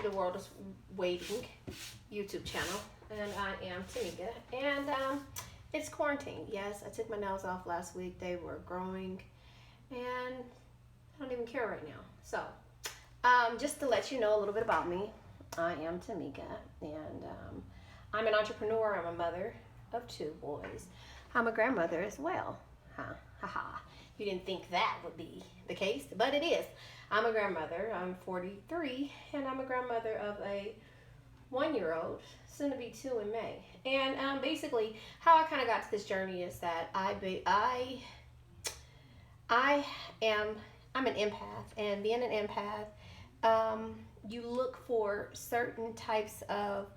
to the World is Waiting YouTube channel, and I am Tamika, and it's quarantine. Yes, I took my nails off last week. They were growing, and I don't even care right now. So, just to let you know a little bit about me, I am Tamika, and I'm an entrepreneur. I'm a mother of 2 boys. I'm a grandmother as well. Ha. You didn't think that would be the case, but it is. I'm a grandmother. I'm 43, and I'm a grandmother of a 1-year-old, soon to be 2 in May. And basically, how I kind of got to this journey is that I'm an empath, and being an empath, you look for certain types of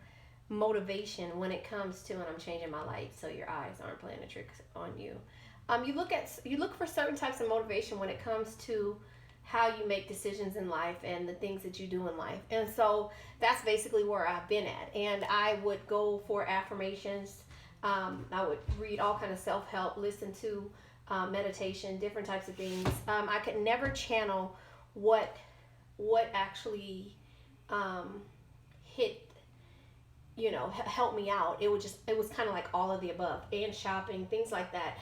motivation when it comes to, and I'm changing my light so your eyes aren't playing a trick on you. You look for certain types of motivation when it comes to how you make decisions in life and the things that you do in life. And so that's basically where I've been at. And I would go for affirmations. I would read all kind of self-help, listen to meditation, different types of things. I could never channel what actually helped me out. It was kind of like all of the above, and shopping, things like that.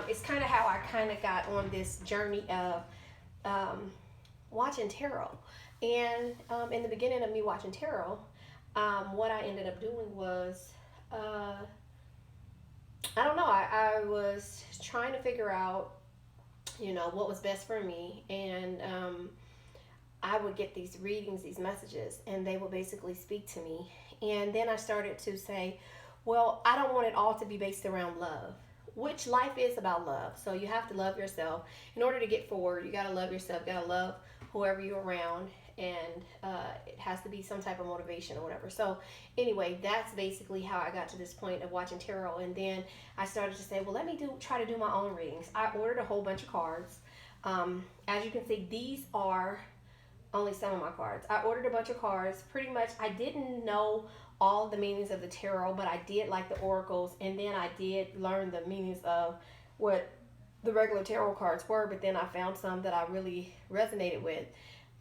It's kind of how I kind of got on this journey of watching tarot. And in the beginning of me watching tarot, what I ended up doing was, I don't know, I was trying to figure out, what was best for me. And I would get these readings, these messages, and they would basically speak to me. And then I started to say, well, I don't want it all to be based around love, which life is about love. So you have to love yourself. In order to get forward, you got to love yourself, got to love whoever you're around, and it has to be some type of motivation or whatever. So anyway, that's basically how I got to this point of watching tarot. And then I started to say, well, let me try to do my own readings. I ordered a whole bunch of cards. As you can see, these are only some of my cards. I ordered a bunch of cards. Pretty much, I didn't know all the meanings of the tarot, but I did like the oracles, and then I did learn the meanings of what the regular tarot cards were, but then I found some that I really resonated with,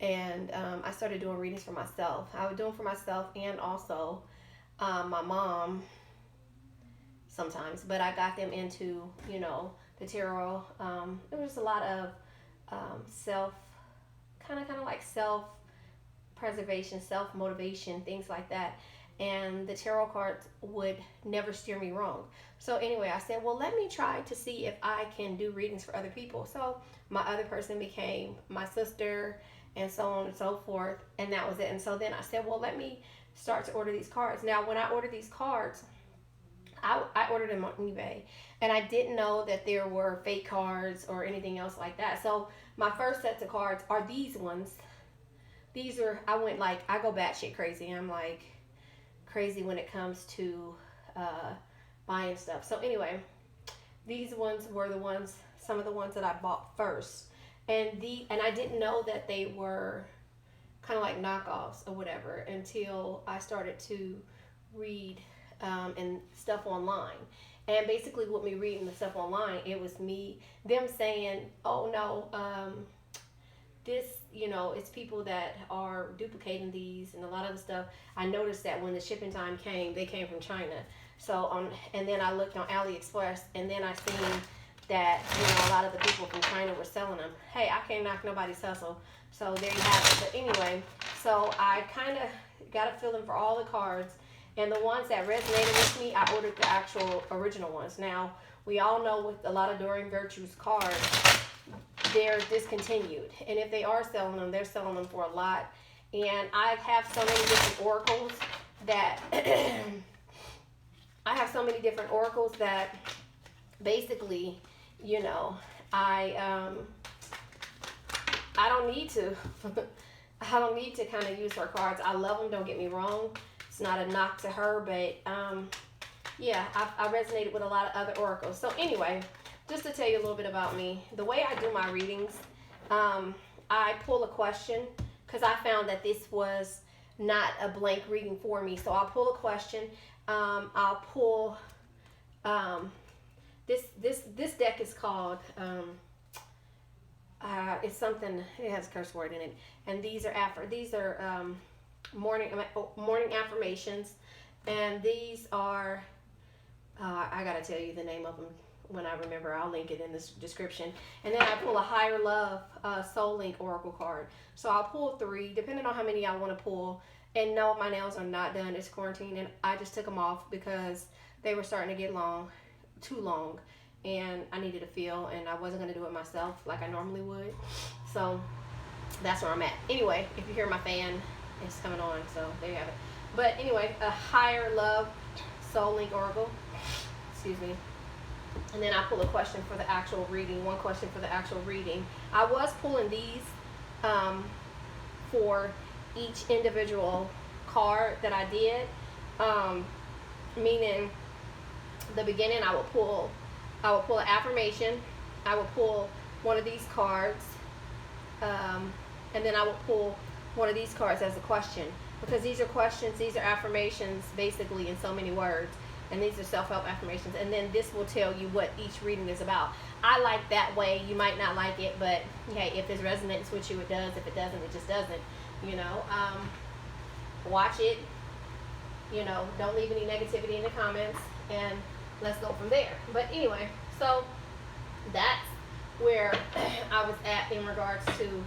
and I started doing readings for myself. I would do them for myself and also my mom sometimes, but I got them into, the tarot. There was a lot of kind of like self-preservation, self-motivation, things like that. And the tarot cards would never steer me wrong. So anyway, I said, well, let me try to see if I can do readings for other people. So my other person became my sister, and so on and so forth. And that was it. And so then I said, well, let me start to order these cards. Now, when I ordered these cards, I ordered them on eBay, and I didn't know that there were fake cards or anything else like that. So my first sets of cards are these ones. These are, I go batshit crazy. I'm like crazy when it comes to buying stuff. So anyway, these ones were some of the ones that I bought first, and I didn't know that they were kind of like knockoffs or whatever until I started to read and stuff online. And basically with me reading the stuff online, it was them saying, oh no, this, it's people that are duplicating these, and a lot of the stuff. I noticed that when the shipping time came, they came from China. So and then I looked on AliExpress, and then I seen that, a lot of the people from China were selling them. Hey, I can't knock nobody's hustle. So there you have it. But anyway, so I kind of got a feeling for all the cards. And the ones that resonated with me, I ordered the actual original ones. Now, we all know with a lot of Doreen Virtue's cards, they're discontinued. And if they are selling them, they're selling them for a lot. And I have so many different oracles that basically, I don't need to. I don't need to kind of use her cards. I love them, don't get me wrong. It's not a knock to her, but yeah, I resonated with a lot of other oracles. So anyway, just to tell you a little bit about me, the way I do my readings, I pull a question, because I found that this was not a blank reading for me. So I'll pull a question. I'll pull this deck is called it's something, it has a curse word in it, and these are morning affirmations, and these are I gotta tell you the name of them when I remember. I'll link it in this description. And then I pull a higher love soul link oracle card. So I'll pull 3 depending on how many I want to pull. And no, my nails are not done. It's quarantine, and I just took them off because they were starting to get too long, and I needed to feel, and I wasn't gonna do it myself like I normally would. So that's where I'm at. Anyway, if you hear my fan, it's coming on, so there you have it. But anyway, a higher love soul link oracle, excuse me. And then I pull a question for the actual reading, one question for the actual reading. I was pulling these for each individual card that I did, meaning the beginning I would pull an affirmation, I would pull one of these cards, and then I would pull one of these cards as a question, because these are questions, these are affirmations basically in so many words, and these are self-help affirmations, and then this will tell you what each reading is about. I like that way. You might not like it, but hey, if there's resonance with you, it does. If it doesn't, it just doesn't. Watch it, don't leave any negativity in the comments, and let's go from there. But anyway, so that's where I was at in regards to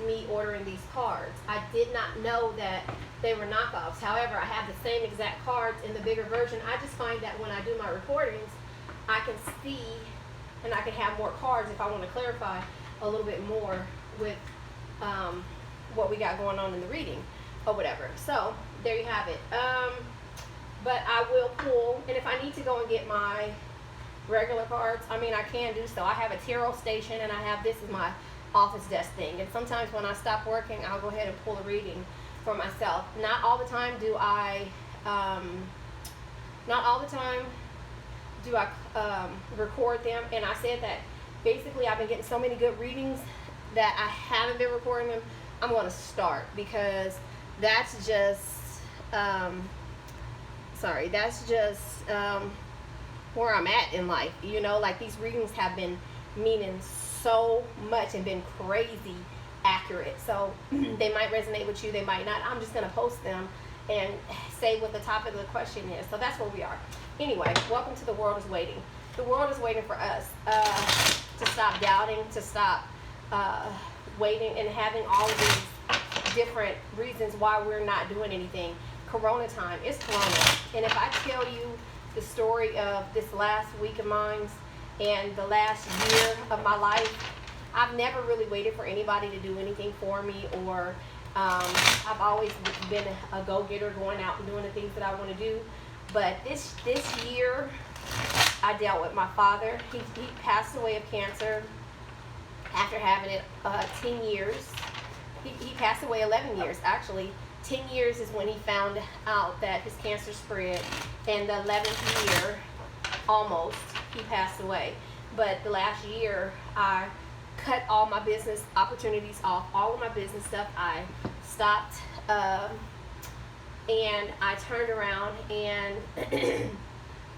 me ordering these cards. I did not know that they were knockoffs. However, I have the same exact cards in the bigger version. I just find that when I do my recordings, I can see and I can have more cards if I want to clarify a little bit more with what we got going on in the reading or whatever. So there you have it. But I will pull, and if I need to go and get my regular cards, I can do so. I have a tarot station, and I have this as my office desk thing. And sometimes when I stop working, I'll go ahead and pull a reading for myself. Not all the time do I record them. And I said that basically I've been getting so many good readings that I haven't been recording them. I'm going to start, because that's just where I'm at in life. Like, these readings have been meaning so much and been crazy accurate. So they might resonate with you, they might not. I'm just going to post them and say what the topic of the question is. So that's where we are. Anyway, welcome to The World is Waiting. The world is waiting for us to stop doubting, to stop waiting and having all of these different reasons why we're not doing anything. Corona time. It's Corona. And if I tell you the story of this last week of mine and the last year of my life, I've never really waited for anybody to do anything for me, or I've always been a go-getter, going out and doing the things that I want to do. But this year, I dealt with my father. He passed away of cancer after having it 10 years. He passed away 11 years, actually. 10 years is when he found out that his cancer spread, and the 11th year, almost, he passed away. But the last year, I cut all my business opportunities off, all of my business stuff. I stopped, and I turned around and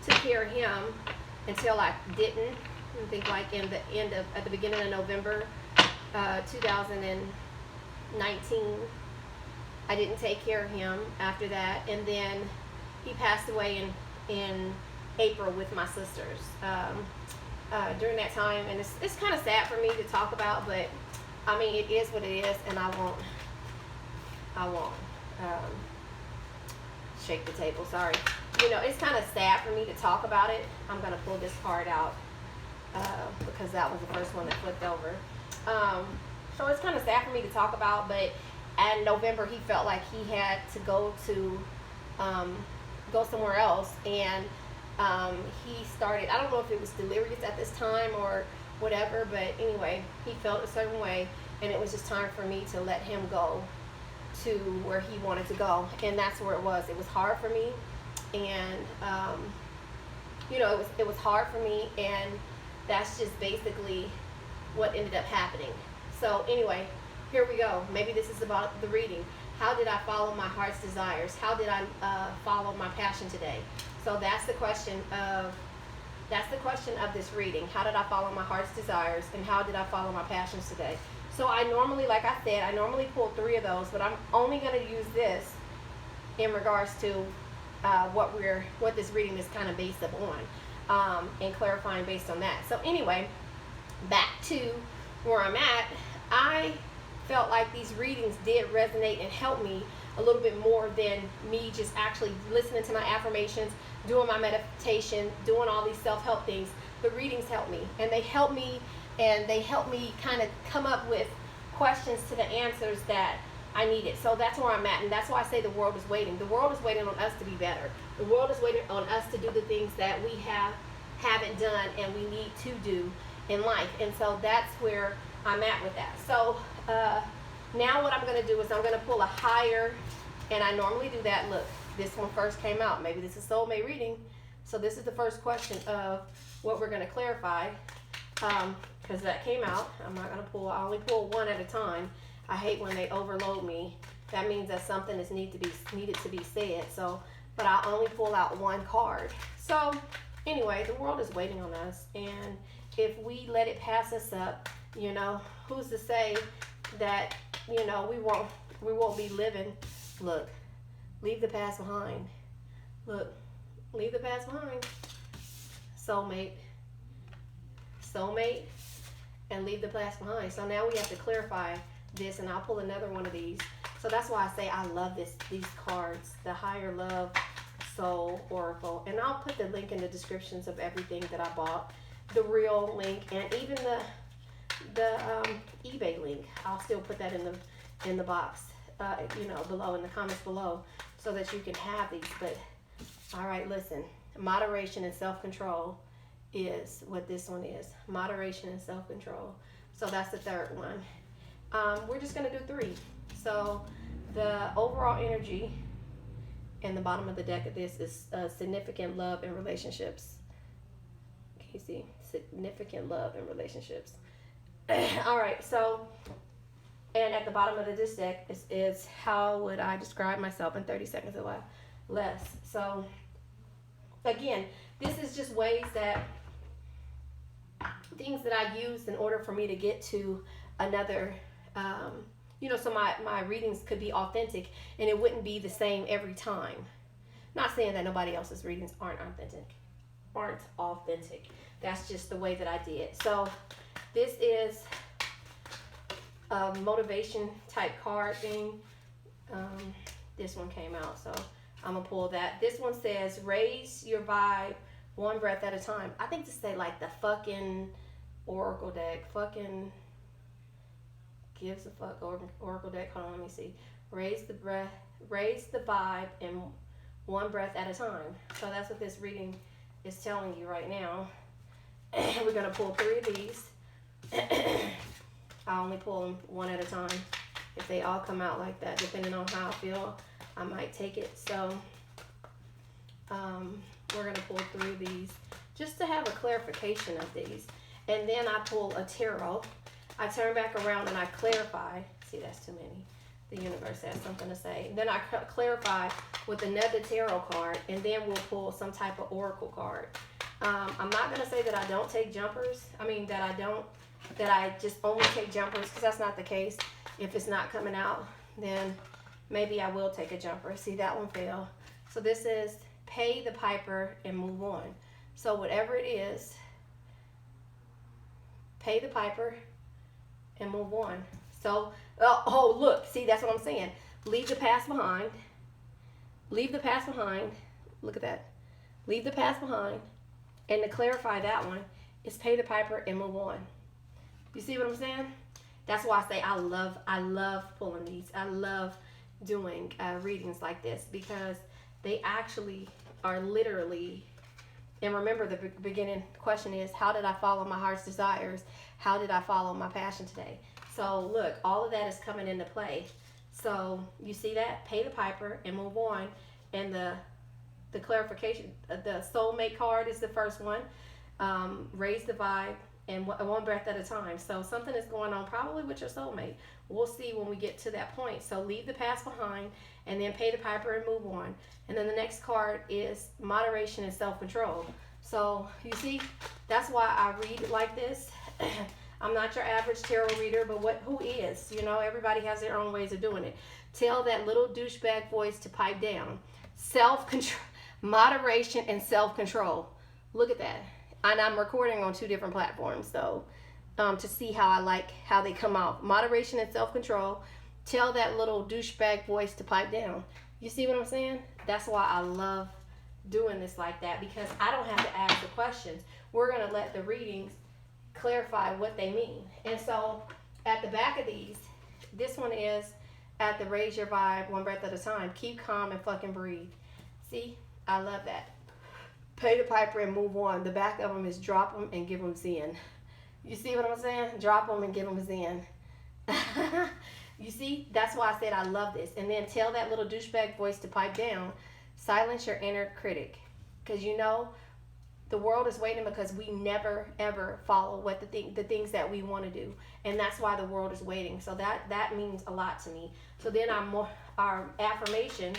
took care of him until I didn't. I think like at the beginning of November 2019. I didn't take care of him after that, and then he passed away in April with my sisters during that time. And it's kind of sad for me to talk about, but it is what it is, and I won't shake the table, sorry. It's kind of sad for me to talk about it. I'm going to pull this card out because that was the first one that flipped over. So it's kind of sad for me to talk about, but in November he felt like he had to go somewhere else, and he started, I don't know if it was delirious at this time or whatever, but anyway, he felt a certain way, and it was just time for me to let him go to where he wanted to go. And that's where it was. It was hard for me, and it was hard for me, and that's just basically what ended up happening. So anyway, here we go. Maybe this is about the reading. How did I follow my heart's desires? How did I follow my passion today? So that's the question of this reading. How did I follow my heart's desires, and how did I follow my passions today? So I normally, like I said, pull 3 of those, but I'm only going to use this in regards to what this reading is kind of based upon, and clarifying based on that. So anyway, back to where I'm at. I felt like these readings did resonate and help me a little bit more than me just actually listening to my affirmations, doing my meditation, doing all these self-help things. The readings helped me, and they helped me kind of come up with questions to the answers that I needed. So that's where I'm at, and that's why I say the world is waiting. The world is waiting on us to be better. The world is waiting on us to do the things that we haven't done and we need to do in life. And so that's where I'm at with that. So now what I'm going to do is I'm going to pull a higher, and I normally do that. Look, this one first came out. Maybe this is soulmate reading. So this is the first question of what we're going to clarify, because that came out. I'm not going to pull, I only pull one at a time. I hate when they overload me. That means that something is needed to be said. So, but I only pull out one card. So anyway, the world is waiting on us, and if we let it pass us up, you know, who's to say that, you know, we won't be living. Look, leave the past behind. Look, leave the past behind. Soulmate, and leave the past behind. So now we have to clarify this, and I'll pull another one of these. So that's why I say I love these cards, the Higher Love Soul Oracle, and I'll put the link in the descriptions of everything that I bought, the real link, and even the eBay link. I'll still put that in the box, you know, below, in the comments below, so that you can have these. But all right, listen, moderation and self-control is what this one is. Moderation and self-control. So that's the third one. We're just going to do 3. So the overall energy in the bottom of the deck of this is significant love and relationships. Can you see? Significant love and relationships. All right, so, and at the bottom of this deck is how would I describe myself in 30 seconds or less. So again, this is just ways that, things that I use in order for me to get to another, you know, so my readings could be authentic, and it wouldn't be the same every time. Not saying that nobody else's readings aren't authentic. That's just the way that I did. So this is a motivation type card thing. This one came out, so I'm gonna pull that. This one says, raise your vibe one breath at a time. I think to say like the fucking Oracle deck, fucking gives a fuck Oracle deck. Hold on, let me see. Raise the vibe in one breath at a time. So that's what this reading is telling you right now. We're gonna pull 3 of these. I only pull them one at a time. If they all come out like that, depending on how I feel, I might take it. So we're gonna pull 3 of these just to have a clarification of these. And then I pull a tarot. I turn back around and I clarify. See, that's too many. The universe has something to say. Then I clarify with another tarot card, and then we'll pull some type of oracle card. I'm not going to say that I don't take jumpers. I mean, that I just only take jumpers, because that's not the case. If it's not coming out, then maybe I will take a jumper. See, that one fell. So this is pay the piper and move on. So whatever it is, pay the piper and move on. So, oh, look, see, that's what I'm saying. Leave the past behind. Leave the past behind. Look at that. Leave the past behind. And to clarify that one is pay the piper and move on. You see what I'm saying? That's why I say I love pulling these. I love doing readings like this, because they actually are literally, and remember the beginning question is, how did I follow my heart's desires? How did I follow my passion today? So look, all of that is coming into play. So you see that? Pay the piper and move on. And the clarification, the soulmate card is the first one. Raise the vibe and one breath at a time. So something is going on probably with your soulmate. We'll see when we get to that point. So leave the past behind and then pay the piper and move on. And then the next card is moderation and self-control. So you see, that's why I read it like this. I'm not your average tarot reader, but who is? You know, everybody has their own ways of doing it. Tell that little douchebag voice to pipe down. Self-control, moderation, and self-control. Look at that. And I'm recording on 2 different platforms, so to see how I like how they come out. Moderation and self-control. Tell that little douchebag voice to pipe down. You see what I'm saying? That's why I love doing this like that, because I don't have to ask the questions. We're going to let the readings clarify what they mean. And so at the back of these, this one is at the raise your vibe, one breath at a time. Keep calm and fucking breathe. See? I love that. Pay the piper and move on. The back of them is drop them and give them Zen. You see what I'm saying? Drop them and give them Zen. You see? That's why I said I love this. And then tell that little douchebag voice to pipe down. Silence your inner critic. Because you know, the world is waiting because we never, ever follow what the things that we want to do. And that's why the world is waiting. So that means a lot to me. So then our affirmation,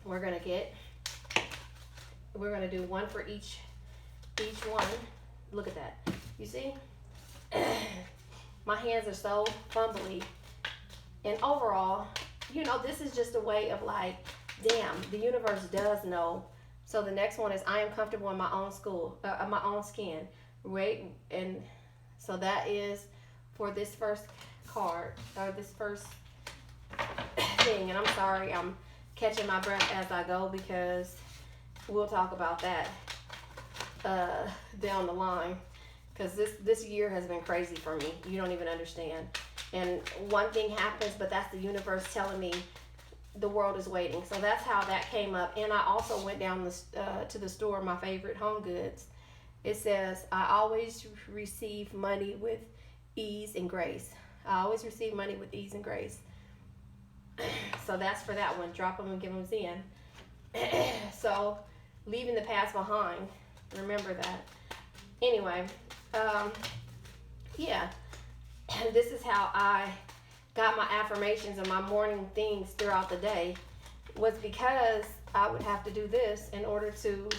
we're going to do one for each one. Look at that. You see? My hands are so fumbly. And overall, you know, this is just a way of like, damn, the universe does know. So the next one is I am comfortable in my own skin. Right? And so that is for this first card, or this first thing. And I'm sorry, I'm catching my breath as I go, because we'll talk about that down the line, because this year has been crazy for me. You don't even understand. And one thing happens, but that's the universe telling me the world is waiting. So that's how that came up. And I also went down to the store, my favorite Home Goods. It says, I always receive money with ease and grace. I always receive money with ease and grace. So that's for that one. Drop them and give them Zen. So leaving the past behind. Remember that. Anyway, yeah. And this is how I got my affirmations and my morning things throughout the day, was because I would have to do this in order to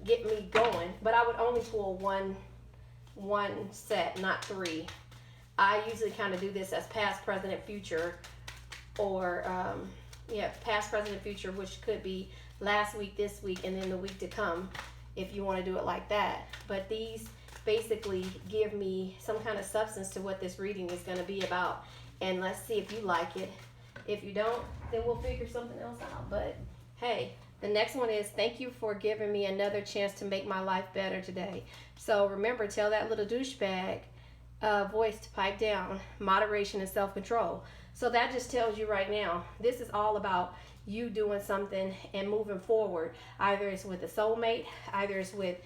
get me going. But I would only pull one set, not 3. I usually kind of do this as past, present, and future, or past, present, and future, which could be last week, this week, and then the week to come, if you want to do it like that. But these basically give me some kind of substance to what this reading is going to be about. And let's see if you like it. If you don't, then we'll figure something else out. But hey, the next one is, thank you for giving me another chance to make my life better today. So remember, tell that little douchebag voice to pipe down. Moderation and self-control. So that just tells you right now, this is all about you doing something and moving forward. Either it's with a soulmate, either it's with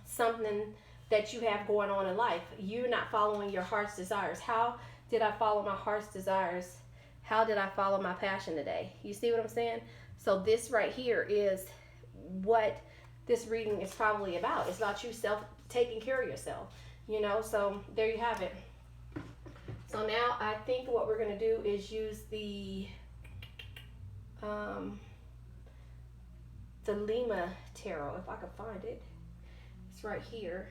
something that you have going on in life. You're not following your heart's desires. How did I follow my heart's desires? How did I follow my passion today? You see what I'm saying? So this right here is what this reading is probably about. It's about you taking care of yourself, you know? So there you have it. So now I think what we're going to do is use the Lima Tarot, if I can find it. It's right here.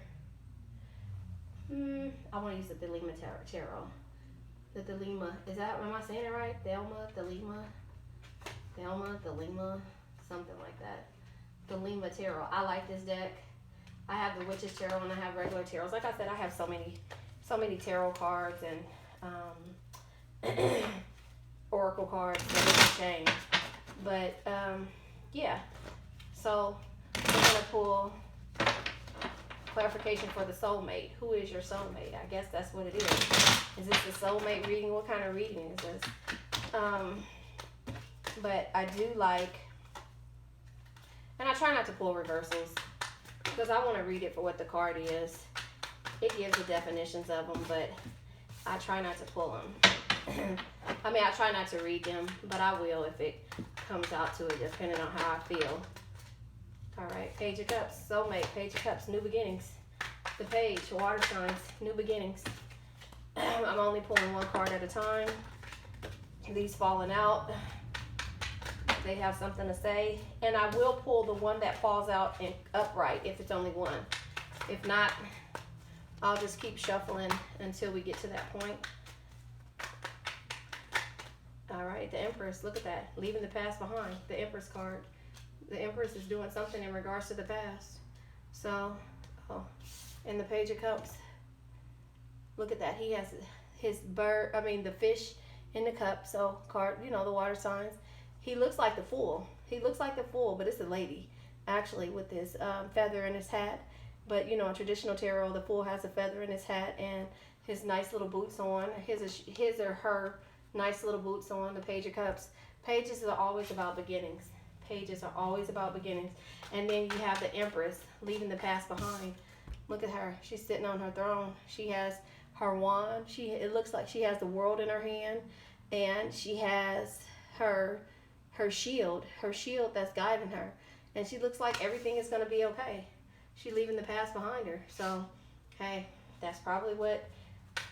I want to use the Lima Tarot. The Lima, am I saying it right? Thelma, something like that. The Lima Tarot. I like this deck. I have the Witch's Tarot and I have regular tarots. Like I said, I have so many tarot cards and oracle cards. It's a shame. But yeah. So we're gonna pull clarification for the soulmate. Who is your soulmate? I guess that's what it is. Is this the soulmate reading? What kind of reading is this? But I do like, and I try not to pull reversals because I want to read it for what the card is. It gives the definitions of them, but I try not to pull them. I mean, I try not to read them, but I will if it comes out to it, depending on how I feel. All right, Page of Cups, soulmate, Page of Cups, new beginnings. The Page, water signs, new beginnings. I'm only pulling one card at a time. These falling out, they have something to say. And I will pull the one that falls out in upright if it's only one. If not, I'll just keep shuffling until we get to that point. All All right, the Empress. Look at that. Leaving the past behind. The Empress card. The Empress is doing something in regards to the past. So, oh, and the Page of Cups. Look at that. He has his bird, the fish in the cup. So, card, the water signs. He looks like the Fool. He looks like the Fool, but it's a lady, actually, with this feather in his hat. But, in traditional tarot, the Fool has a feather in his hat and his nice little boots on. His or her nice little boots on. The Page of Cups. Pages are always about beginnings. Pages are always about beginnings. And then you have the Empress leaving the past behind. Look at her. She's sitting on her throne. She has her wand. It looks like she has the world in her hand. And she has her shield. Her shield that's guiding her. And she looks like everything is going to be okay. She's leaving the past behind her. So, hey, that's probably what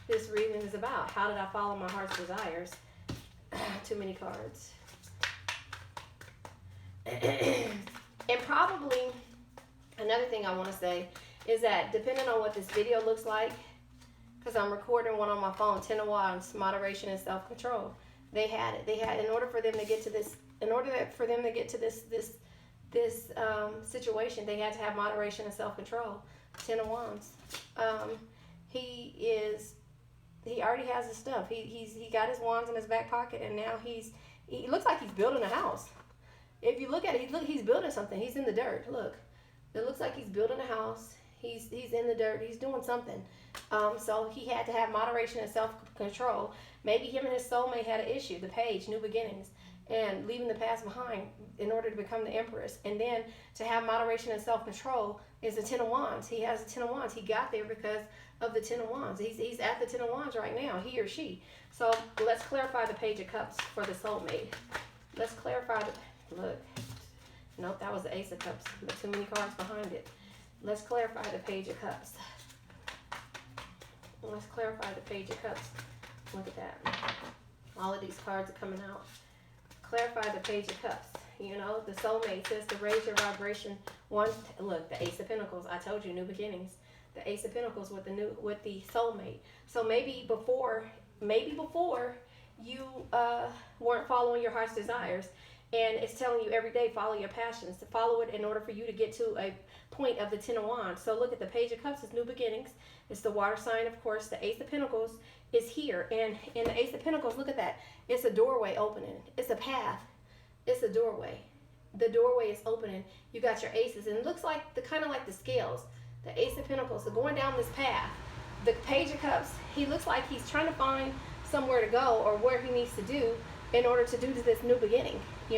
this reading is about. How did I follow my heart's desires? Too many cards. And probably another thing I want to say is that depending on what this video looks like, because I'm recording one on my phone, 10 of Wands, moderation and self-control. They had it. In order for them to get to this, situation, they had to have moderation and self-control. 10 of Wands. He already has his stuff. He got his wands in his back pocket, and now he looks like he's building a house. If you look at it, he's building something. He's in the dirt. Look, it looks like he's building a house. He's in the dirt. He's doing something. So he had to have moderation and self-control. Maybe him and his soulmate had an issue. The Page, new beginnings, and leaving the past behind in order to become the Empress. And then to have moderation and self-control is the 10 of Wands. He has the 10 of Wands. He got there because of the 10 of Wands. He's at the 10 of Wands right now, he or she. So let's clarify the Page of Cups for the soulmate. Let's clarify look. Nope, that was the Ace of Cups. But too many cards behind it. Let's clarify the Page of Cups. Let's clarify the Page of Cups. Look at that. All of these cards are coming out. Clarify the Page of Cups. The soulmate says to raise your vibration. Look, the Ace of Pentacles. I told you, new beginnings. The Ace of Pentacles with the soulmate. So maybe before you weren't following your heart's desires, and it's telling you every day, follow your passions, to follow it in order for you to get to a point of the 10 of Wands. So look at the Page of Cups is new beginnings. It's the water sign, of course. The Ace of Pentacles is here. And in the Ace of Pentacles, look at that. It's a doorway opening. It's a path. It's a doorway. The doorway is opening. You got your aces. And it looks like kind of like the scales. The Ace of Pentacles. So going down this path. The Page of Cups, he looks like he's trying to find somewhere to go or where he needs to do in order to do this new beginning. He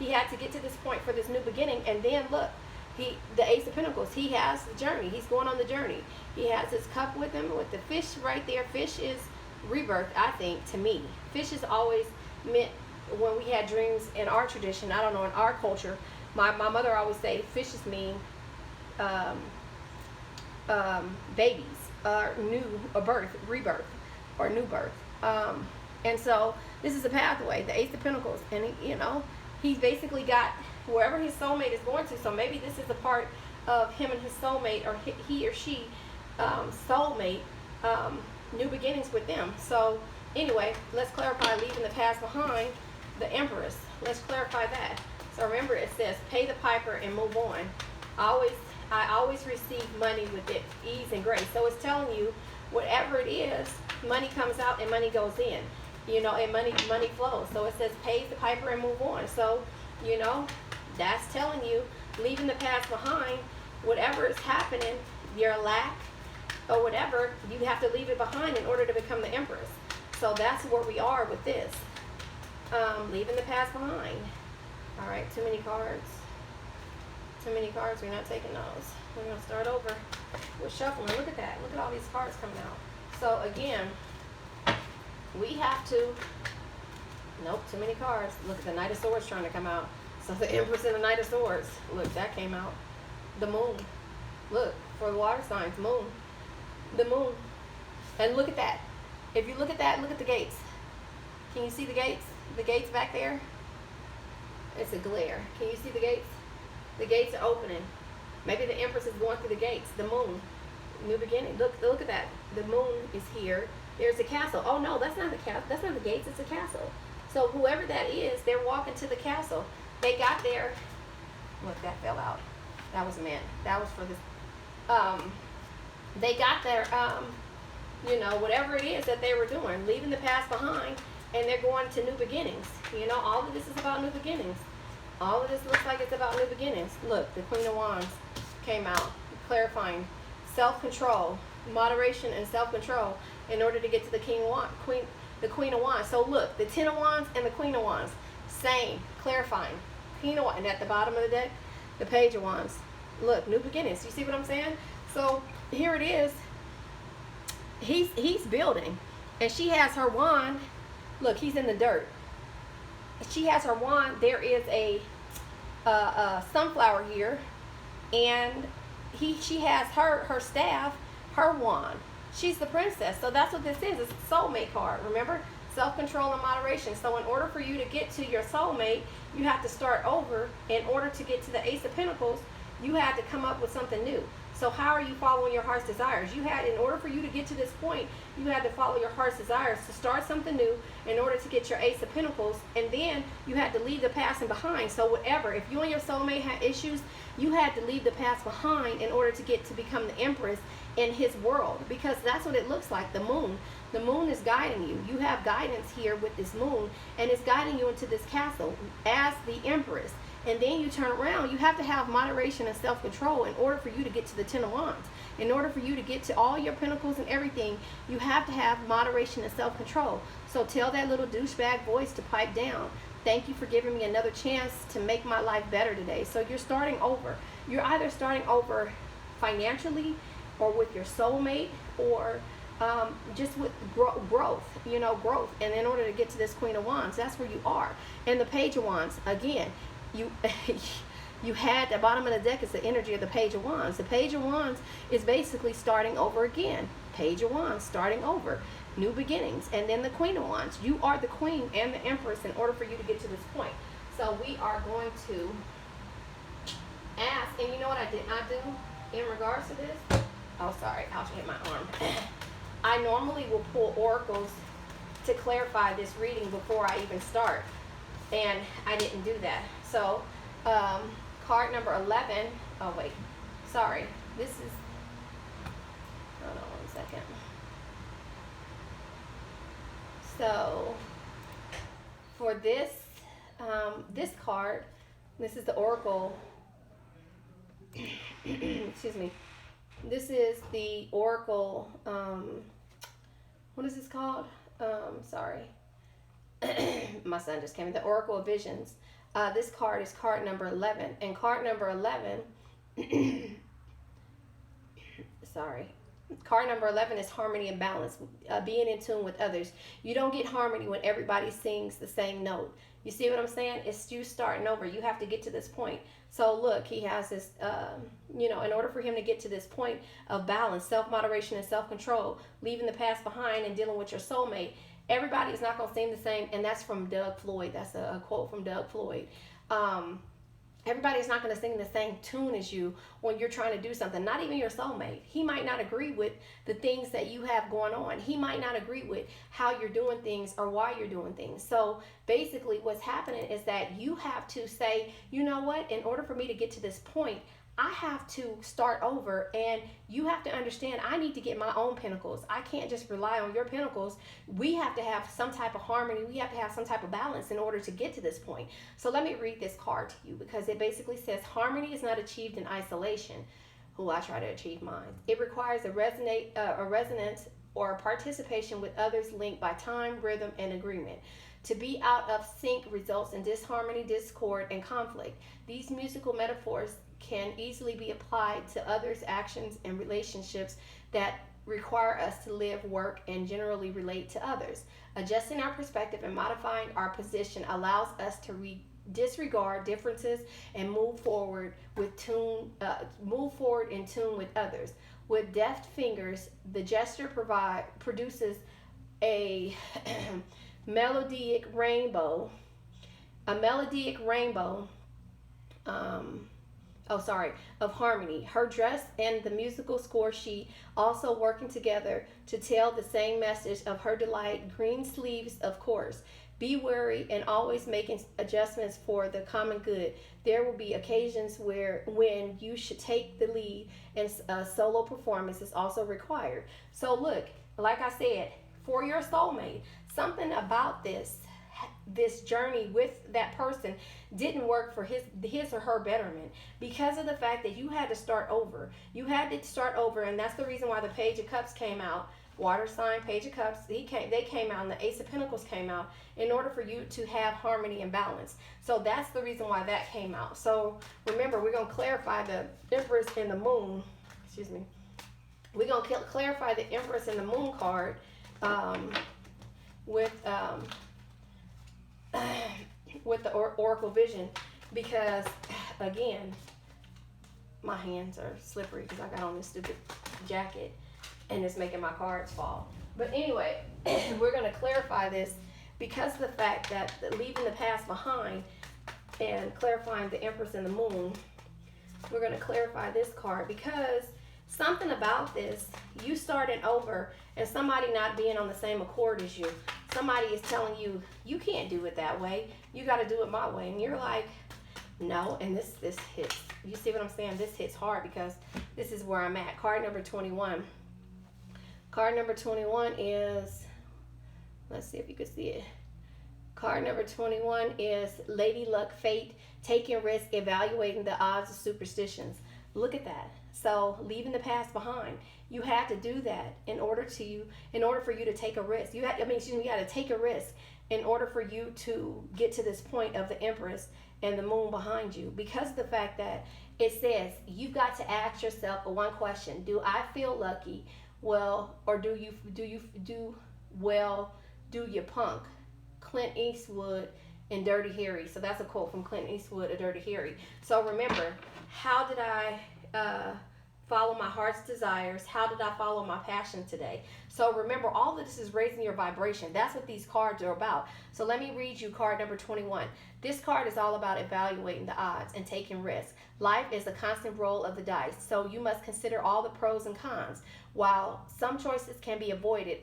had to get to this point for this new beginning. And then look, the Ace of Pentacles, he has the journey. He's going on the journey. He has his cup with him with the fish right there. Fish is rebirth, I think, to me. Fish is always meant, when we had dreams in our tradition, I don't know, in our culture, my mother always say fishes mean babies, birth, rebirth, or new birth. And so this is a pathway, the Ace of Pentacles, and he's basically got wherever his soulmate is going to. So maybe this is a part of him and his soulmate, or he or she soulmate, new beginnings with them. So anyway, let's clarify leaving the past behind, the Empress. Let's clarify that. So remember, it says pay the piper and move on. I always receive money with it, ease and grace. So it's telling you whatever it is, money comes out and money goes in. And money flows. So it says pay the piper and move on. So, that's telling you, leaving the past behind, whatever is happening, your lack or whatever, you have to leave it behind in order to become the Empress. So that's where we are with this. Leaving the past behind. All right, too many cards. Too many cards, we're not taking those. We're going to start over with shuffling. Look at that. Look at all these cards coming out. So again, we have to, nope, too many cards. Look at the Knight of Swords trying to come out. So the Empress and the Knight of Swords. Look, that came out. The Moon. Look, for the water signs, Moon. The Moon. And look at that. If you look at that, look at the gates. Can you see the gates? The gates back there? It's a glare. Can you see the gates? The gates are opening. Maybe the Empress is going through the gates. The Moon. New beginning. Look at that. The Moon is here. There's a castle. Oh no, that's not the castle. That's not the gates. It's a castle. So whoever that is, they're walking to the castle. They got there. Look, that fell out. That was meant. That was for this. They got their, whatever it is that they were doing, leaving the past behind, and they're going to new beginnings. All of this is about new beginnings. All of this looks like it's about new beginnings. Look, the Queen of Wands came out, clarifying self-control, moderation, and self-control in order to get to the the Queen of Wands. So look, the Ten of Wands and the Queen of Wands, same, clarifying. Queen of Wands, and at the bottom of the deck, the Page of Wands. Look, new beginnings. You see what I'm saying? So here it is. He's building, and she has her wand. Look, he's in the dirt. She has her wand. There is a sunflower here, and she has her staff, her wand. She's the princess. So that's what this is. It's a soulmate card. Remember? Self-control and moderation. So in order for you to get to your soulmate, you have to start over. In order to get to the Ace of Pentacles, you had to come up with something new. So how are you following your heart's desires? In order for you to get to this point, you had to follow your heart's desires to start something new in order to get your Ace of Pentacles. And then you had to leave the past and behind. So whatever, if you and your soulmate had issues, you had to leave the past behind in order to become the Empress in his world. Because that's what it looks like, the moon. The moon is guiding you. You have guidance here with this moon, and it's guiding you into this castle as the Empress. And then you turn around, you have to have moderation and self-control in order for you to get to the Ten of Wands. In order for you to get to all your pentacles and everything, you have to have moderation and self-control. So tell that little douchebag voice to pipe down. Thank you for giving me another chance to make my life better today. So you're starting over. You're either starting over financially, or with your soulmate, or just with growth, growth. And in order to get to this Queen of Wands, that's where you are. And the Page of Wands, again, you had the bottom of the deck is the energy of the Page of Wands. The Page of Wands is basically starting over again. Page of Wands, starting over, new beginnings. And then the Queen of Wands. You are the Queen and the Empress in order for you to get to this point. So we are going to ask, and you know what I did not do in regards to this? Oh, sorry, I'll hit my arm. I normally will pull oracles to clarify this reading before I even start, and I didn't do that. So card number 11, oh wait, sorry, this is, hold on 1 second. So for this, this card, this is the oracle, excuse me, this is the oracle, what is this called? Sorry. My son just came in. The Oracle of Visions. This card is card number 11. And card number 11, sorry. Card number 11 is harmony and balance, being in tune with others. You don't get harmony when everybody sings the same note. You see what I'm saying? It's you starting over. You have to get to this point. So look, he has this, in order for him to get to this point of balance, self-moderation and self-control, leaving the past behind and dealing with your soulmate, everybody is not going to sing the same. And that's from Doug Floyd. That's a quote from Doug Floyd. Everybody's not going to sing the same tune as you when you're trying to do something. Not even your soulmate. He might not agree with the things that you have going on. He might not agree with how you're doing things or why you're doing things. So basically what's happening is that you have to say, you know what, in order for me to get to this point, I have to start over, and you have to understand I need to get my own pentacles. I can't just rely on your pentacles. We have to have some type of harmony. We have to have some type of balance in order to get to this point. So let me read this card to you, because it basically says harmony is not achieved in isolation. I try to achieve mine. It requires a resonance or participation with others linked by time, rhythm, and agreement. To be out of sync results in disharmony, discord, and conflict. These musical metaphors can easily be applied to others' actions and relationships that require us to live, work, and generally relate to others. Adjusting our perspective and modifying our position allows us to disregard differences and move forward in tune with others. With deft fingers, the gesture produces a melodic rainbow of harmony. Her dress and the musical score sheet also working together to tell the same message of her delight. Green sleeves, of course. Be wary and always making adjustments for the common good. There will be occasions when you should take the lead, and solo performance is also required. So look, like I said, for your soulmate, something about this journey with that person didn't work for his or her betterment, because of the fact that you had to start over. You had to start over, and that's the reason why the Page of Cups came out. Water sign, Page of Cups, they came out, and the Ace of Pentacles came out, in order for you to have harmony and balance. So that's the reason why that came out. So remember, we're going to clarify the Empress and the Moon. Excuse me. We're going to clarify the Empress and the Moon card with the Oracle Vision, because again, my hands are slippery because I got on this stupid jacket and it's making my cards fall. But anyway, we're going to clarify this because of the fact that leaving the past behind and clarifying the Empress and the Moon. We're going to clarify this card because something about this, you starting over and somebody not being on the same accord as you. Somebody is telling you, you can't do it that way. You got to do it my way. And you're like, no. And this hits. You see what I'm saying? This hits hard because this is where I'm at. Card number 21. Card number 21 is, let's see if you can see it. Card number 21 is Lady Luck, Fate, taking risk, evaluating the odds of superstitions. Look at that. So leaving the past behind, you had to do that in order for you to take a risk. You had to take a risk in order for you to get to this point of the Empress and the Moon behind you, because of the fact that it says you've got to ask yourself one question: do I feel lucky? Well, or do you punk? Clint Eastwood and Dirty Harry. So that's a quote from Clint Eastwood and Dirty Harry. So remember, how did I follow my heart's desires? How did I follow my passion today? So remember, all of this is raising your vibration. That's what these cards are about. So let me read you card number 21. This card is all about evaluating the odds and taking risks. Life is a constant roll of the dice, so you must consider all the pros and cons. While some choices can be avoided,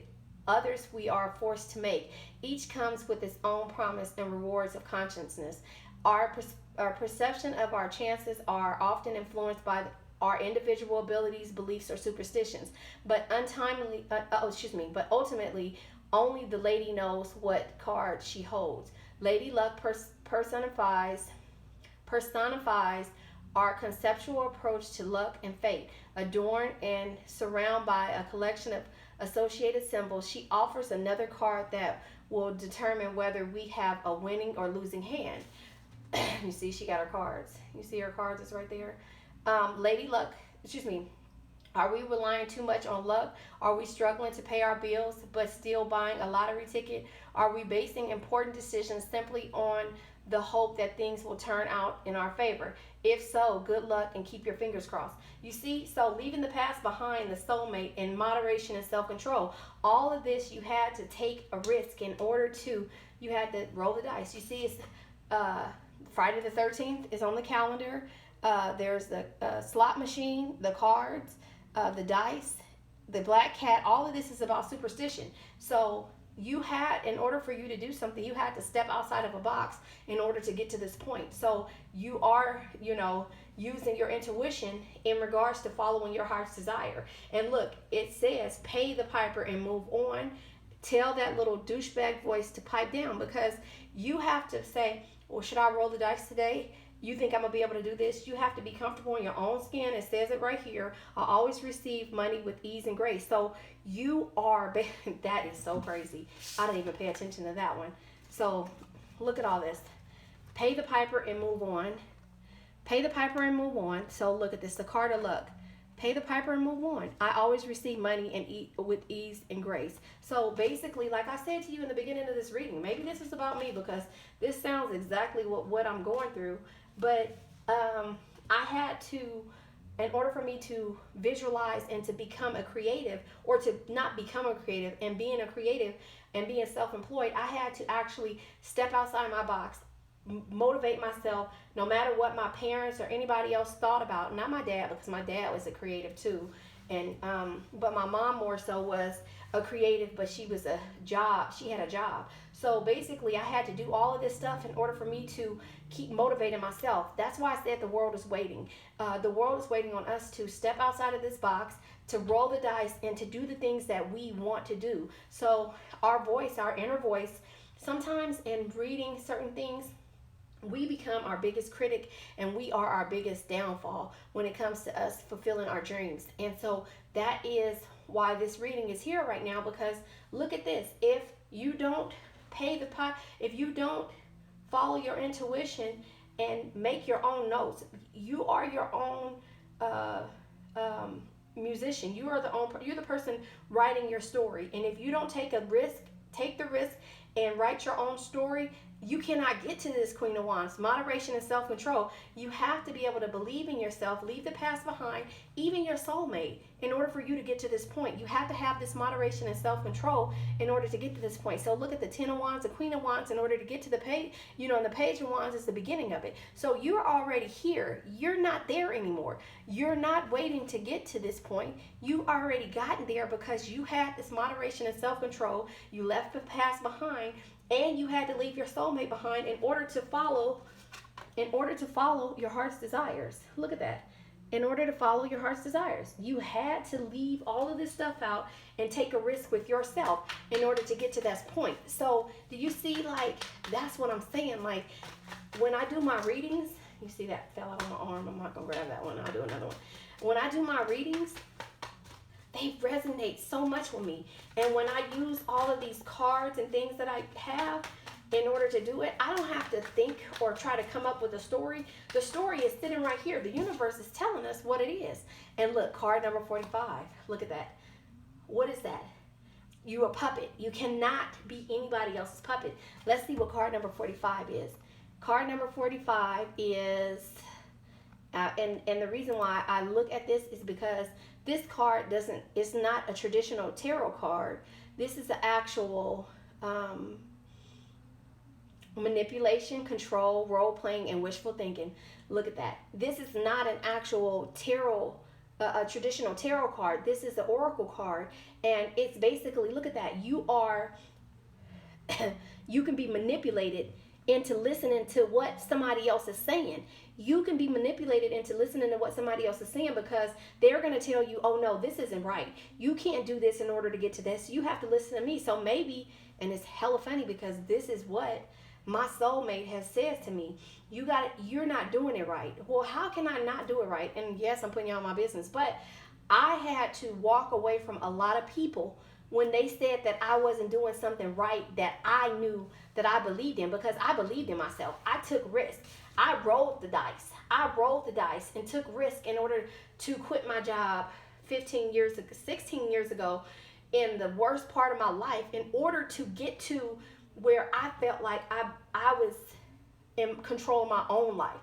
others we are forced to make. Each comes with its own promise and rewards of consciousness. Our perception of our chances are often influenced by our individual abilities, beliefs, or superstitions. But ultimately, only the lady knows what card she holds. Lady Luck personifies our conceptual approach to luck and fate. Adorned and surrounded by a collection of associated symbols, she offers another card that will determine whether we have a winning or losing hand. You see, she got her cards. You see her cards is right there. Lady Luck, are we relying too much on luck? Are we struggling to pay our bills but still buying a lottery ticket? Are we basing important decisions simply on the hope that things will turn out in our favor? If so, good luck and keep your fingers crossed. You see, so leaving the past behind, the soulmate, and moderation and self-control, all of this you had to take a risk in order to, you had to roll the dice. You see, it's Friday the 13th is on the calendar. There's the slot machine, the cards, the dice, the black cat. All of this is about superstition. So you had, in order for you to do something, you had to step outside of a box in order to get to this point. So you are, using your intuition in regards to following your heart's desire. And look, it says pay the piper and move on. Tell that little douchebag voice to pipe down, because you have to say, well, should I roll the dice today? You think I'm going to be able to do this? You have to be comfortable in your own skin. It says it right here. I always receive money with ease and grace. So you are, that is so crazy. I didn't even pay attention to that one. So look at all this. Pay the piper and move on. Pay the piper and move on. So look at this, the card of luck. Pay the piper and move on. I always receive money and eat with ease and grace. So basically, like I said to you in the beginning of this reading, maybe this is about me because this sounds exactly what I'm going through. But I had to, in order for me to visualize and to become a creative, or to not become a creative and being a creative and being self-employed, I had to actually step outside my box, motivate myself, no matter what my parents or anybody else thought about. Not my dad, because my dad was a creative too. And but my mom more so was a creative, but she had a job. So basically I had to do all of this stuff in order for me to keep motivating myself. That's why I said the world is waiting. The world is waiting on us to step outside of this box, to roll the dice, and to do the things that we want to do. So our voice, our inner voice, sometimes in reading certain things, we become our biggest critic, and we are our biggest downfall when it comes to us fulfilling our dreams. And so that is why this reading is here right now, because look at this. If you don't if you don't follow your intuition and make your own notes, you are your own musician. You're the person writing your story. And if you don't take the risk and write your own story, you cannot get to this Queen of Wands. Moderation and self-control. You have to be able to believe in yourself, leave the past behind, even your soulmate, in order for you to get to this point. You have to have this moderation and self-control in order to get to this point. So look at the 10 of Wands, the Queen of Wands, in order to get to the page, and the Page of Wands is the beginning of it. So you're already here. You're not there anymore. You're not waiting to get to this point. You already gotten there because you had this moderation and self-control. You left the past behind, and you had to leave your soulmate behind in order to follow your heart's desires. Look at that. In order to follow your heart's desires, you had to leave all of this stuff out and take a risk with yourself in order to get to that point. So do you see, that's what I'm saying? Like, when I do my readings, you see that fell out on my arm. I'm not gonna grab that one. I'll do another one. When I do my readings, they resonate so much with me. And when I use all of these cards and things that I have in order to do it, I don't have to think or try to come up with a story. The story is sitting right here. The universe is telling us what it is. And look, card number 45. Look at that. What is that? You're a puppet. You cannot be anybody else's puppet. Let's see what card number 45 is. Card number 45 is, and the reason why I look at this is because this card it's not a traditional tarot card. This is the actual manipulation, control, role-playing, and wishful thinking. Look at that. This is not an actual tarot, a traditional tarot card. This is the oracle card, and it's basically, look at that. You can be manipulated into listening to what somebody else is saying. You can be manipulated into listening to what somebody else is saying, because they're going to tell you, oh no, this isn't right. You can't do this in order to get to this. You have to listen to me. So maybe, and it's hella funny because this is what my soulmate has said to me. You're not doing it right. Well, how can I not do it right? And yes, I'm putting you on my business, but I had to walk away from a lot of people when they said that I wasn't doing something right that I knew that I believed in, because I believed in myself. I took risks. I rolled the dice and took risk in order to quit my job 16 years ago in the worst part of my life, in order to get to where I felt like I was in control of my own life.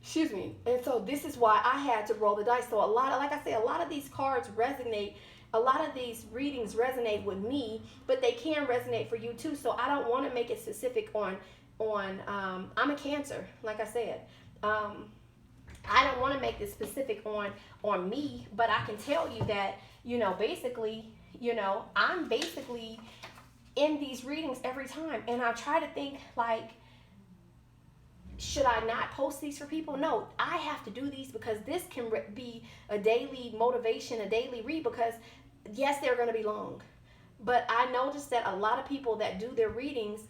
Excuse me. And so this is why I had to roll the dice. So a lot of these cards resonate. A lot of these readings resonate with me, but they can resonate for you too. So I don't want to make it specific on I'm a Cancer, like I said. I don't want to make this specific on me, but I can tell you that, basically, I'm basically in these readings every time, and I try to think like, should I not post these for people? No, I have to do these because this can be a daily motivation, a daily read, because yes, they're going to be long. But I noticed that a lot of people that do their readings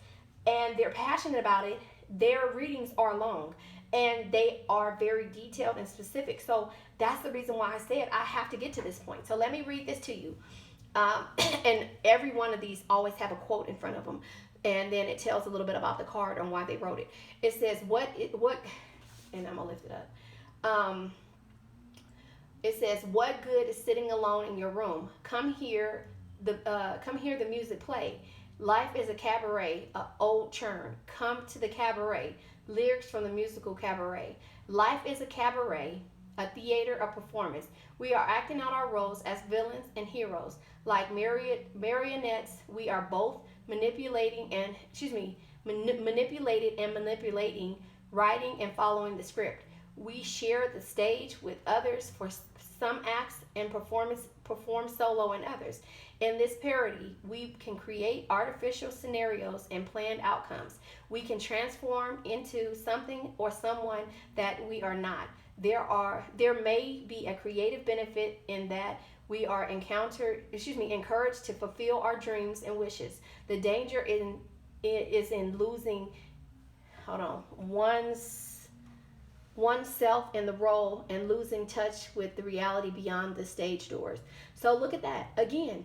and they're passionate about it, their readings are long and they are very detailed and specific. So that's the reason why I said I have to get to this point. So let me read this to you. And every one of these always have a quote in front of them. And then it tells a little bit about the card and why they wrote it. It says, and I'm going to lift it up. It says, what good is sitting alone in your room? Come hear the music play. Life is a cabaret, an old churn. Come to the cabaret. Lyrics from the musical Cabaret. Life is a cabaret, a theater, a performance. We are acting out our roles as villains and heroes. Like marionettes, we are both manipulated and manipulating, writing and following the script. We share the stage with others for some acts and perform solo in others. In this parody, we can create artificial scenarios and planned outcomes. We can transform into something or someone that we are not. There may be a creative benefit in that we are encouraged to fulfill our dreams and wishes. The danger is in losing, hold on, oneself in the role and losing touch with the reality beyond the stage doors. So look at that. Again,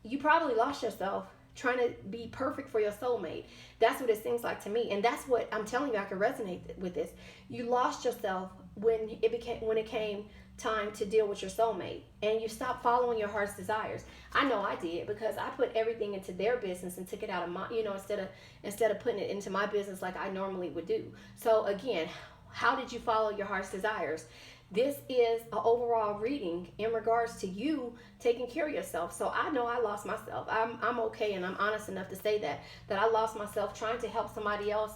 you probably lost yourself trying to be perfect for your soulmate. That's what it seems like to me. And that's what I'm telling you, I can resonate with this. You lost yourself when it came time to deal with your soulmate, and you stopped following your heart's desires. I know I did, because I put everything into their business and took it out of my, instead of putting it into my business like I normally would do. So again, how did you follow your heart's desires? This is an overall reading in regards to you taking care of yourself. So I know I lost myself. I'm okay, and I'm honest enough to say that I lost myself trying to help somebody else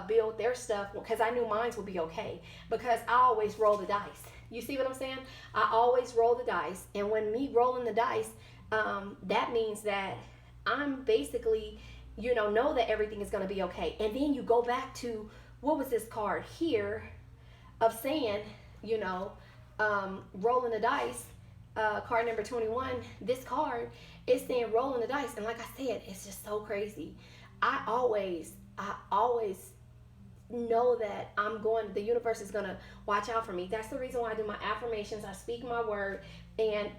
build their stuff, because I knew mine would be okay, because I always roll the dice. You see what I'm saying? I always roll the dice, and when me rolling the dice, that means that I'm basically, know that everything is going to be okay. And then you go back to, what was this card here of saying, rolling the dice, card number 21, this card is saying rolling the dice. And like I said, it's just so crazy. I always know that the universe is going to watch out for me. That's the reason why I do my affirmations. I speak my word. And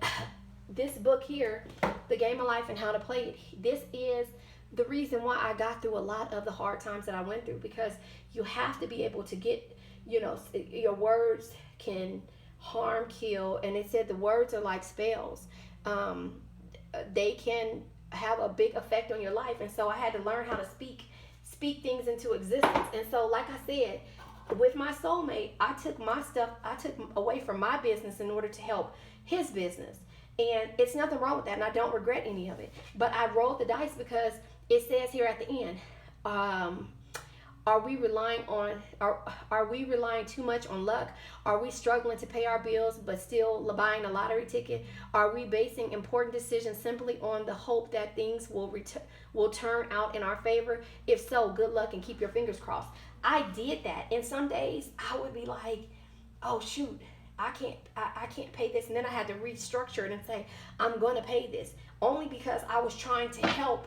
this book here, The Game of Life and How to Play It, this is the reason why I got through a lot of the hard times that I went through, because you have to be able to get, your words can harm, kill. And it said the words are like spells. They can have a big effect on your life. And so I had to learn how to speak things into existence. And so, like I said, with my soulmate, I took away from my business in order to help his business. And it's nothing wrong with that, and I don't regret any of it. But I rolled the dice because it says here at the end, are we relying too much on luck? Are we struggling to pay our bills but still buying a lottery ticket? Are we basing important decisions simply on the hope that things will turn out in our favor? If so, good luck and keep your fingers crossed. I did that, and some days I would be like, oh shoot, I can't pay this, and then I had to restructure it and say, I'm going to pay this, only because I was trying to help.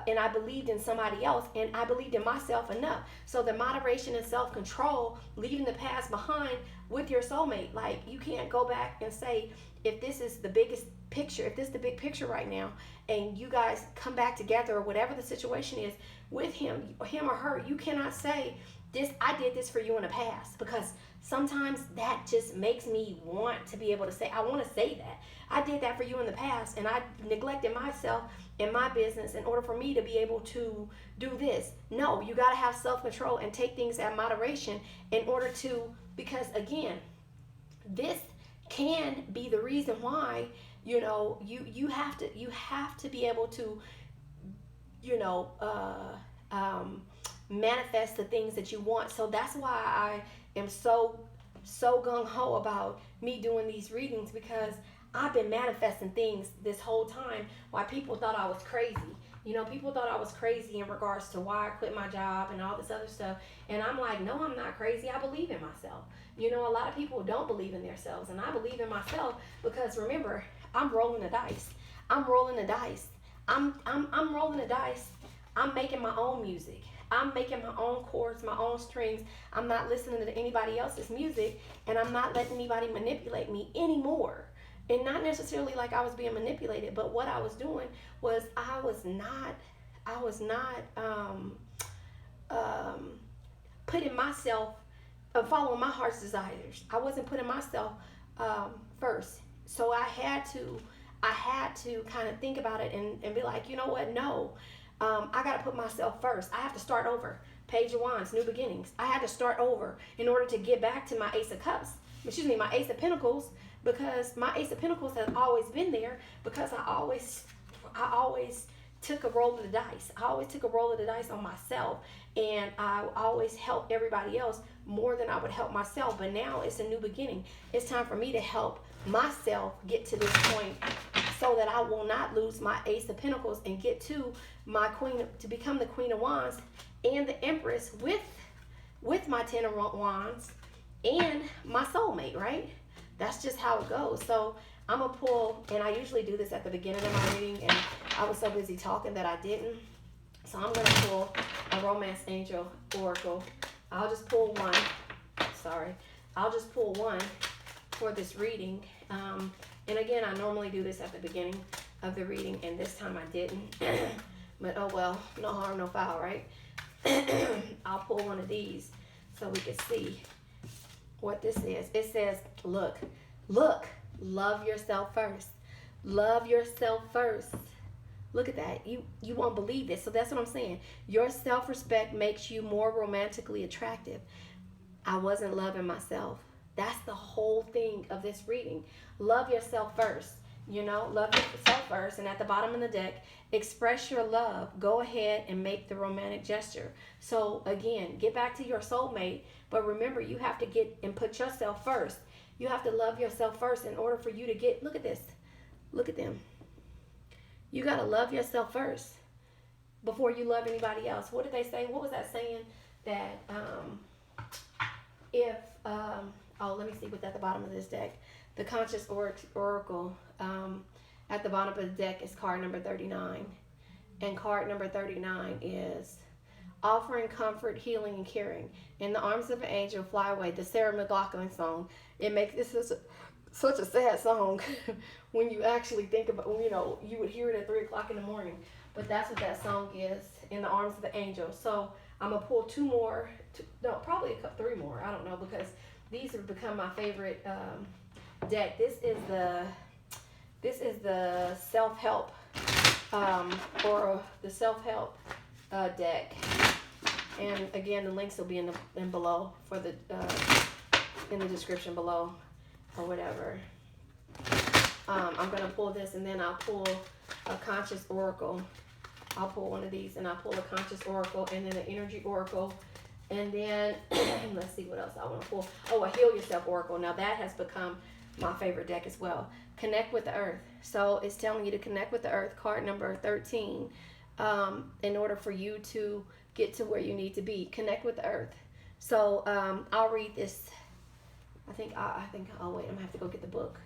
And I believed in somebody else, and I believed in myself enough. So the moderation and self-control, leaving the past behind with your soulmate. Like, you can't go back and say, if this is the biggest picture, if this is the big picture right now, and you guys come back together, or whatever the situation is with him or her, you cannot say, I did this for you in the past, because sometimes that just makes me want to be able to say, I want to say that I did that for you in the past, and I neglected myself in my business in order for me to be able to do this. No, you got to have self-control and take things at moderation in order to, because again, this can be the reason why, you have to be able to, manifest the things that you want. So that's why I am so gung-ho about me doing these readings, because I've been manifesting things this whole time while people thought I was crazy. People thought I was crazy in regards to why I quit my job and all this other stuff. And I'm like, no, I'm not crazy. I believe in myself. A lot of people don't believe in themselves, and I believe in myself, because remember, I'm rolling the dice. I'm rolling the dice. I'm rolling the dice. I'm making my own music. I'm making my own chords, my own strings. I'm not listening to anybody else's music, and I'm not letting anybody manipulate me anymore. And not necessarily like I was being manipulated, but what I was doing was I was not putting myself, following my heart's desires. I wasn't putting myself first. So I had to kind of think about it and be like, you know what? No, I got to put myself first. I have to start over. Page of Wands, new beginnings. I had to start over in order to get back to my Ace of Cups. My Ace of Pentacles, because my Ace of Pentacles has always been there, because I always took a roll of the dice. I always took a roll of the dice on myself, and I always helped everybody else more than I would help myself. But now it's a new beginning. It's time for me to help myself get to this point so that I will not lose my Ace of Pentacles and get to my Queen, to become the Queen of Wands and the Empress with my Ten of Wands and my soulmate, right? That's just how it goes. So I'm going to pull, and I usually do this at the beginning of my reading, and I was so busy talking that I didn't. So I'm going to pull a Romance Angel Oracle. I'll just pull one. Sorry. I'll just pull one for this reading. And again, I normally do this at the beginning of the reading, and this time I didn't. But oh well, no harm, no foul, right? I'll pull one of these so we can see what this is. It says, look, love yourself first. Love yourself first. Look at that. You won't believe this. So that's what I'm saying. Your self-respect makes you more romantically attractive. I wasn't loving myself. That's the whole thing of this reading. Love yourself first. Love yourself first. And at the bottom of the deck, express your love. Go ahead and make the romantic gesture. So again, get back to your soulmate. But remember, you have to get and put yourself first. You have to love yourself first in order for you to get, look at this. Look at them. You got to love yourself first before you love anybody else. What did they say? What was that saying? That let me see what's at the bottom of this deck. The Conscious Oracle at the bottom of the deck is card number 39. And card number 39 is offering comfort, healing, and caring. In the arms of an angel, fly away. The Sarah McLachlan song. It makes this such a sad song when you actually think about, you would hear it at 3 o'clock in the morning. But that's what that song is, in the arms of the angel. So I'm going to pull probably three more. I don't know, because these have become my favorite deck. This is the self-help or the self-help deck. And again, the links will be in below for the in the description below or whatever. I'm gonna pull this, and then I'll pull a Conscious Oracle. I'll pull one of these, and I'll pull a Conscious Oracle, and then an Energy Oracle, and then let's see what else I want to pull. Oh, a Heal Yourself Oracle. Now that has become my favorite deck as well. Connect with the Earth. So it's telling you to connect with the Earth, card number 13, in order for you to get to where you need to be. Connect with the Earth. So I'll read this. I think I'll wait. I'm gonna have to go get the book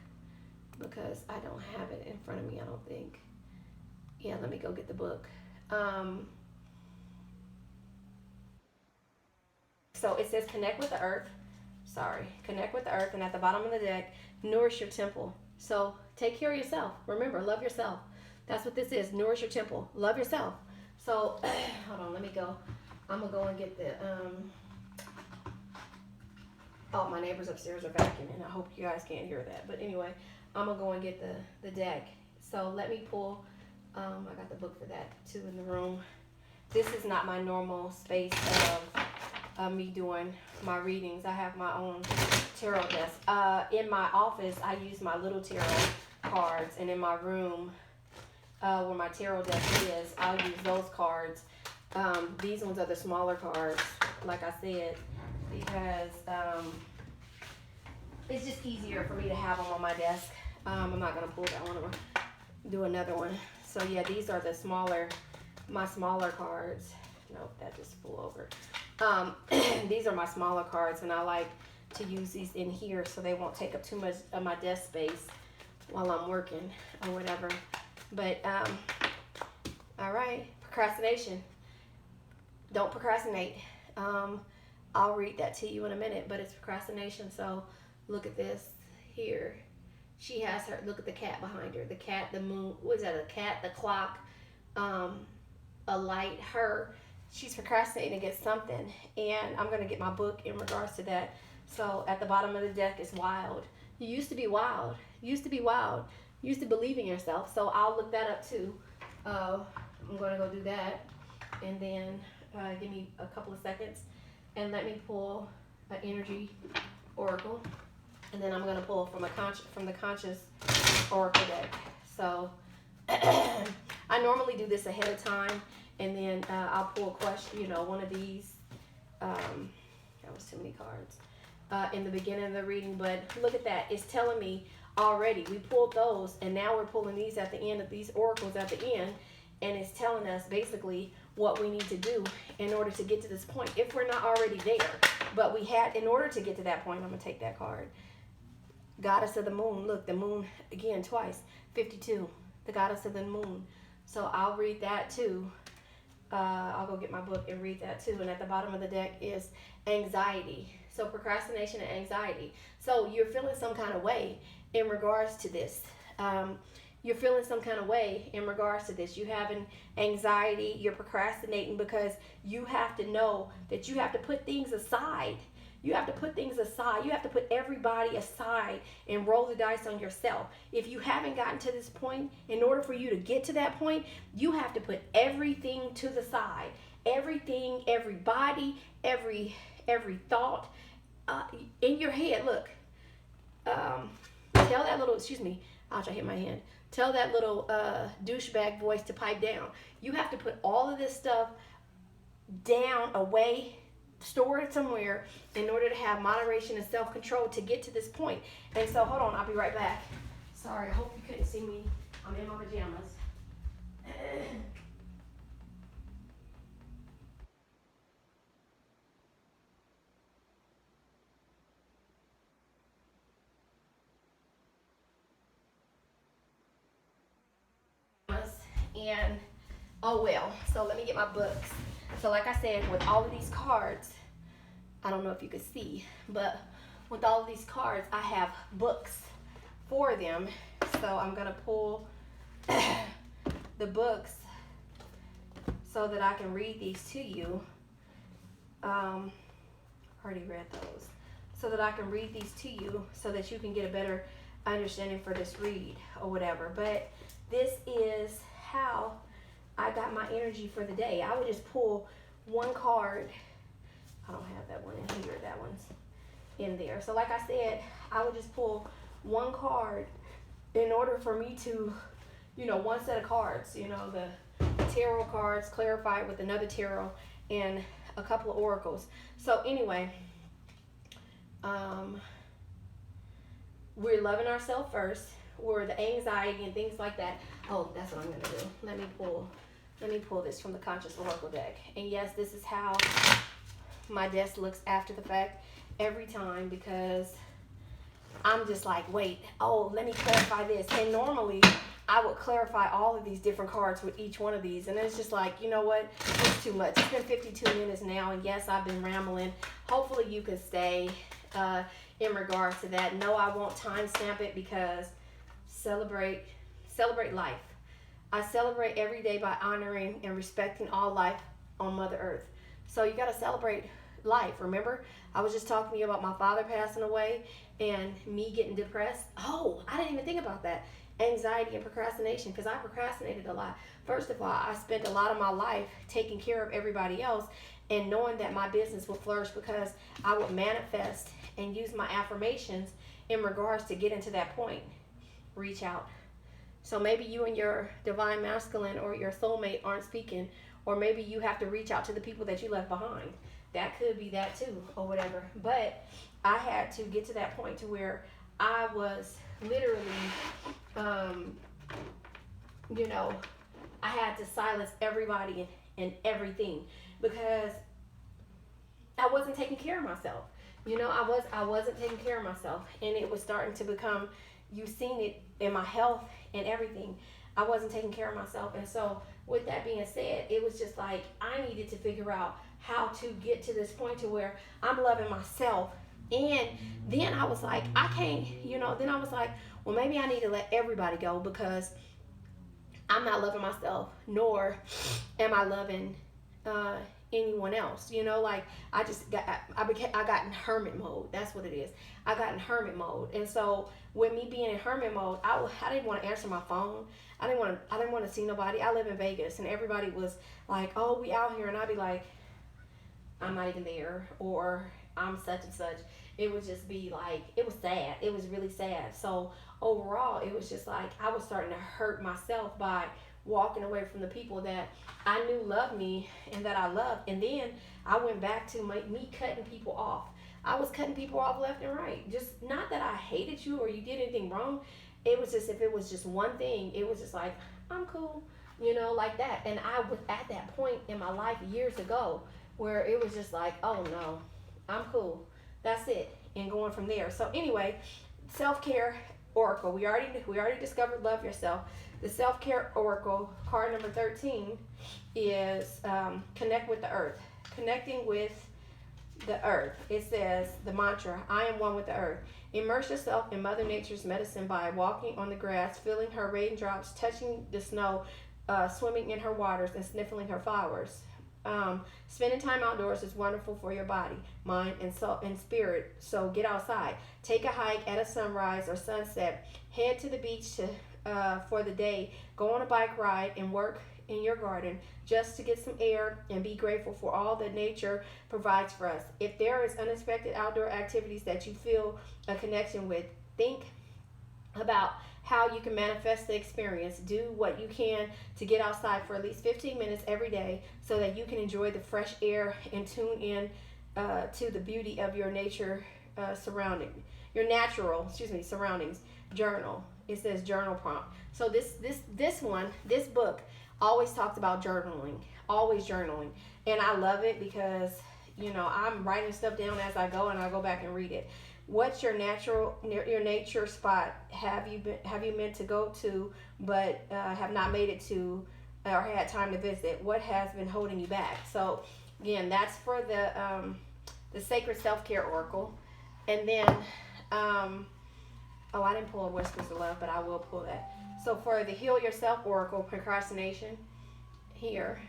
because I don't have it in front of me, I don't think. Yeah, let me go get the book. So it says connect with the Earth. Connect with the Earth, and at the bottom of the deck, nourish your temple. So take care of yourself. Remember, love yourself. That's what this is. Nourish your temple. Love yourself. So hold on, let me go. I'm gonna go and get the oh, my neighbors upstairs are vacuuming. I hope you guys can't hear that. But anyway, I'm gonna go and get the deck. So let me pull. I got the book for that too in the room. This is not my normal space of me doing my readings. I have my own tarot desk. In my office, I use my little tarot cards, and in my room, where my tarot desk is, I'll use those cards. These ones are the smaller cards, like I said, because it's just easier for me to have them on my desk. I'm not gonna pull that one. I'm gonna do another one. So yeah, these are my smaller cards. Nope, that just flew over. These are my smaller cards, and I like to use these in here so they won't take up too much of my desk space while I'm working or whatever. But all right, procrastination. Don't procrastinate. I'll read that to you in a minute, but it's procrastination. So look at this here. She has her, look at the cat behind her. The cat, the moon, what is that, a cat, the clock, a light, her. She's procrastinating against something, and I'm going to get my book in regards to that. So at the bottom of the deck is wild. You used to be wild. You used to be wild. You used to believe in yourself. So I'll look that up too. I'm going to go do that, and then give me a couple of seconds, and let me pull an Energy Oracle, and then I'm going to pull from the Conscious Oracle deck. So I normally do this ahead of time, and then I'll pull a question, one of these. That was too many cards. In the beginning of the reading, but look at that. It's telling me already. We pulled those, and now we're pulling these at the end of these oracles at the end, and it's telling us basically what we need to do in order to get to this point if we're not already there. But in order to get to that point, I'm going to take that card. Goddess of the moon. Look, the moon again twice. 52. The goddess of the moon. So I'll read that too. I'll go get my book and read that too. And at the bottom of the deck is anxiety. So procrastination and anxiety. So you're feeling some kind of way in regards to this. You're feeling some kind of way in regards to this. You have an anxiety. You're procrastinating because you have to know that you have to put things aside. You have to put things aside. You have to put everybody aside and roll the dice on yourself. If you haven't gotten to this point, in order for you to get to that point, you have to put everything to the side. Everything, everybody, every thought in your head. Look, tell that little, excuse me, ouch, I hit my hand. Tell that little douchebag voice to pipe down. You have to put all of this stuff down, away, store it somewhere in order to have moderation and self-control to get to this point. And so, hold on, I'll be right back. Sorry, I hope you couldn't see me. I'm in my pajamas. And, oh well, so let me get my books. So like I said, with all of these cards, I don't know if you could see, but with all of these cards, I have books for them. So I'm going to pull the books so that I can read these to you. Already read those. So that I can read these to you so that you can get a better understanding for this read or whatever. But this is how I got my energy for the day. I would just pull one card. I don't have that one in here. That one's in there. So like I said, I would just pull one card in order for me to, one set of cards, the tarot cards clarified with another tarot and a couple of oracles. So anyway, we're loving ourselves first. We're the anxiety and things like that. Oh, that's what I'm going to do. Let me pull this from the Conscious Oracle deck. And yes, this is how my desk looks after the fact every time, because I'm just like, wait, let me clarify this. And normally I would clarify all of these different cards with each one of these. And it's just like, you know what? It's too much. It's been 52 minutes now. And yes, I've been rambling. Hopefully you can stay in regards to that. No, I won't timestamp it because celebrate life. I celebrate every day by honoring and respecting all life on Mother Earth. So you got to celebrate life. Remember, I was just talking to you about my father passing away and me getting depressed. Oh, I didn't even think about that. Anxiety and procrastination, because I procrastinated a lot. First of all, I spent a lot of my life taking care of everybody else and knowing that my business would flourish because I would manifest and use my affirmations in regards to getting to that point. Reach out. So maybe you and your divine masculine or your soulmate aren't speaking, or maybe you have to reach out to the people that you left behind. That could be that too, or whatever. But I had to get to that point to where I was literally, I had to silence everybody and everything because I wasn't taking care of myself. I wasn't taking care of myself, and it was starting to become, you've seen it in my health and everything. I wasn't taking care of myself. And so with that being said, it was just like I needed to figure out how to get to this point to where I'm loving myself. And then I was like, I can't, then I was like, well, maybe I need to let everybody go because I'm not loving myself, nor am I loving anyone else. I got in hermit mode. That's what it is. I got in hermit mode. And so with me being in hermit mode, I didn't want to answer my phone. I didn't want to see nobody. I live in Vegas, and everybody was like, oh, we out here. And I'd be like, I'm not even there, or I'm such and such. It would just be like, it was sad. It was really sad. So overall, it was just like I was starting to hurt myself by walking away from the people that I knew loved me and that I loved. And then I went back to me cutting people off. I was cutting people off left and right. Just not that I hated you or you did anything wrong. It was just, if it was just one thing, it was just like, I'm cool, like that. And I was at that point in my life years ago where it was just like, oh no, I'm cool. That's it. And going from there. So anyway, self-care oracle. We already discovered love yourself. The self-care oracle card number 13 is connect with the earth. Connecting with the earth. It says the mantra, I am one with the earth. Immerse yourself in Mother Nature's medicine by walking on the grass, feeling her raindrops, touching the snow, swimming in her waters, and sniffing her flowers. Spending time outdoors is wonderful for your body, mind, and soul and spirit. So get outside. Take a hike at a sunrise or sunset. Head to the beach for the day. Go on a bike ride and work in your garden just to get some air and be grateful for all that nature provides for us. If there is unexpected outdoor activities that you feel a connection with, think about how you can manifest the experience. Do what you can to get outside for at least 15 minutes every day so that you can enjoy the fresh air and tune in to the beauty of your surroundings. Journal. It says journal prompt. So this book always talks about journaling, always journaling. And I love it because, I'm writing stuff down as I go and I go back and read it. What's your nature spot have you meant to go to but have not made it to or had time to visit? What has been holding you back? So again, that's for the Sacred Self-Care Oracle. And then I didn't pull a Whispers of Love, but I will pull that. So for the Heal Yourself Oracle, Procrastination, here.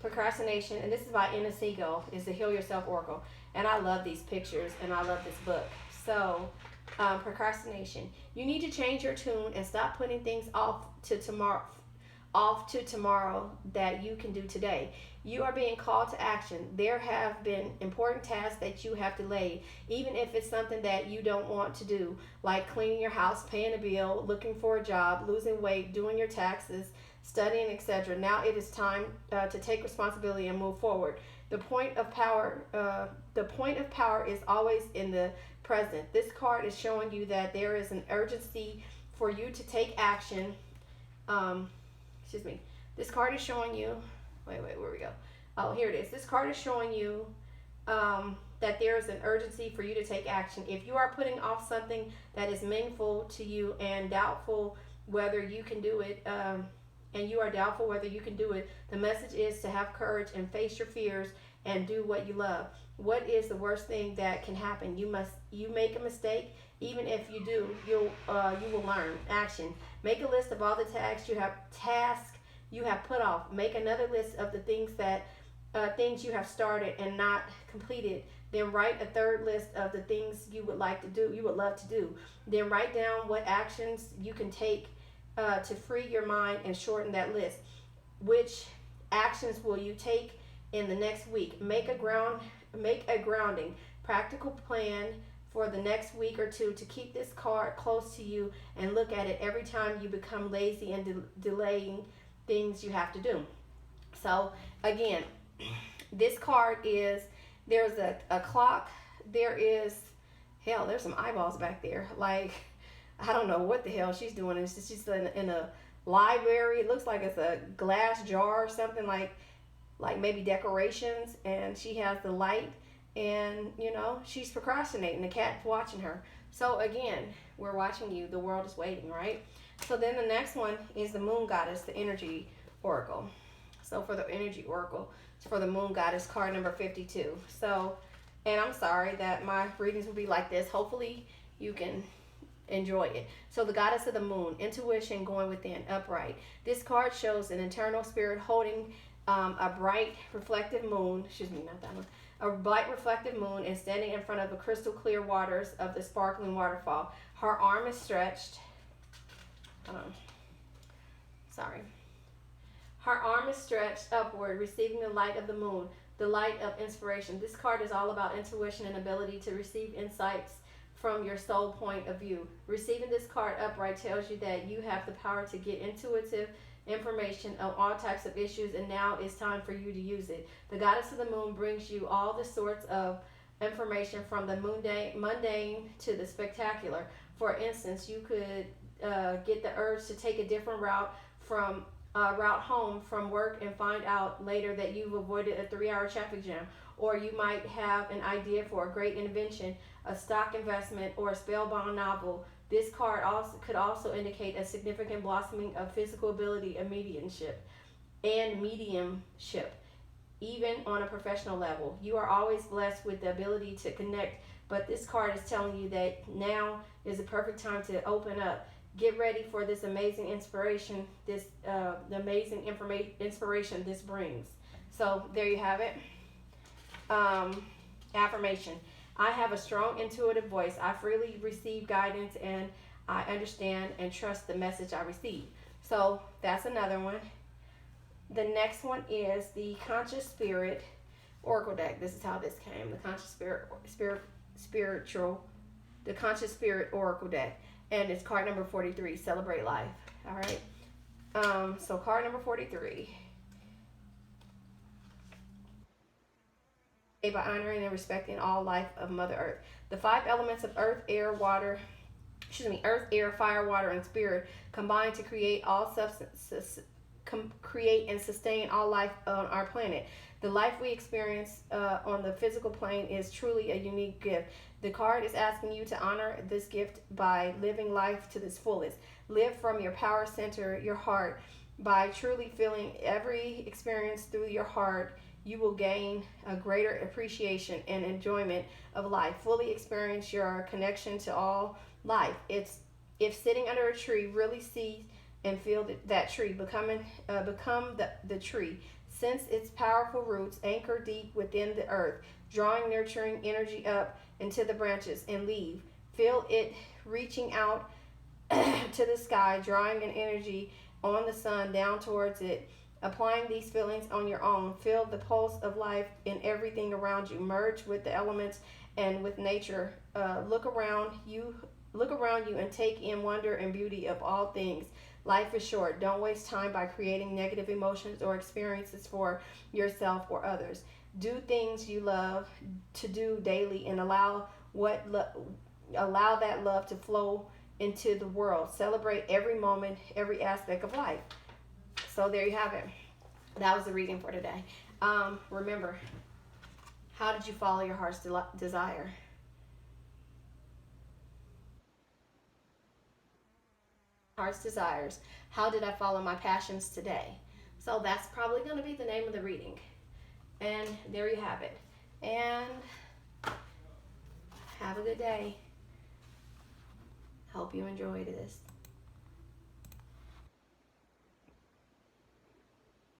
Procrastination, and this is by Inna Siegel, is the Heal Yourself Oracle. And I love these pictures, and I love this book. So, procrastination. You need to change your tune and stop putting things off to tomorrow that you can do today. You are being called to action. There have been important tasks that you have delayed, even if it's something that you don't want to do, like cleaning your house, paying a bill, looking for a job, losing weight, doing your taxes, studying, etc. Now it is time to take responsibility and move forward. The point of power is always in the present. This card is showing you that there is an urgency for you to take action. This card is showing you. Wait, where we go? Oh, here it is. This card is showing you that there is an urgency for you to take action. If you are putting off something that is meaningful to you and doubtful whether you can do it, the message is to have courage and face your fears and do what you love. What is the worst thing that can happen? You make a mistake. Even if you do, you will learn. Action. Make a list of all the tasks you have put off. Make another list of the things you have started and not completed. Then write a third list of the things you would love to do. Then write down what actions you can take to free your mind and shorten that list. Which actions will you take in the next week? Make a grounding, practical plan for the next week or two to keep this card close to you and look at it every time you become lazy and delaying things you have to do. So again, this card is, there's a clock, there's some eyeballs back there. Like, I don't know what the hell she's doing. She's in a library. It looks like it's a glass jar or something, like maybe decorations, and she has the light, and she's procrastinating. The cat's watching her. So again, we're watching you. The world is waiting, right? So then the next one is the Moon Goddess, the Energy Oracle. So for the Energy Oracle, it's for the Moon Goddess, card number 52. So, and I'm sorry that my readings will be like this. Hopefully you can enjoy it. So the Goddess of the Moon, intuition, going within, upright. This card shows an internal spirit holding a bright reflective moon, a bright reflective moon, and standing in front of the crystal clear waters of the sparkling waterfall. Her arm is stretched. Her arm is stretched upward, receiving the light of the moon, the light of inspiration. This card is all about intuition and ability to receive insights from your soul point of view. Receiving this card upright tells you that you have the power to get intuitive information on all types of issues, and now it's time for you to use it. The goddess of the moon brings you all the sorts of information from the mundane to the spectacular. For instance, you could get the urge to take a different route home from work and find out later that you've avoided a 3-hour traffic jam. Or you might have an idea for a great invention, a stock investment, or a spellbound novel. This card could also indicate a significant blossoming of physical ability and mediumship, even on a professional level. You are always blessed with the ability to connect, but this card is telling you that now is the perfect time to open up. Get ready for this amazing inspiration, inspiration this brings. So there you have it. Affirmation. I have a strong intuitive voice. I freely receive guidance, and I understand and trust the message I receive. So that's another one. The next one is the Conscious Spirit Oracle deck. This is how this came. The Conscious the Conscious Spirit Oracle deck. And it's card number 43, Celebrate Life. All right. So card number 43. By honoring and respecting all life of Mother Earth. The 5 elements of earth, air, fire, water, and spirit combine to create all substances, create and sustain all life on our planet. The life we experience on the physical plane is truly a unique gift. The card is asking you to honor this gift by living life to its fullest. Live from your power center, your heart. By truly feeling every experience through your heart, you will gain a greater appreciation and enjoyment of life. Fully experience your connection to all life. If sitting under a tree, really see and feel that tree. Become the tree. Sense its powerful roots anchor deep within the earth, drawing nurturing energy up into the branches and leaf. Feel it reaching out to the sky, drawing an energy on the sun down towards it. Applying these feelings on your own, feel the pulse of life in everything around you. Merge with the elements and with nature. Look around you and take in wonder and beauty of all things. Life is short. Don't waste time by creating negative emotions or experiences for yourself or others. Do things you love to do daily and allow that love to flow into the world. Celebrate every moment, every aspect of life. So there you have it. That was the reading for today. Remember, how did you follow your heart's desire? Heart's desires. How did I follow my passions today? So that's probably going to be the name of the reading. And there you have it. And have a good day. Hope you enjoyed this.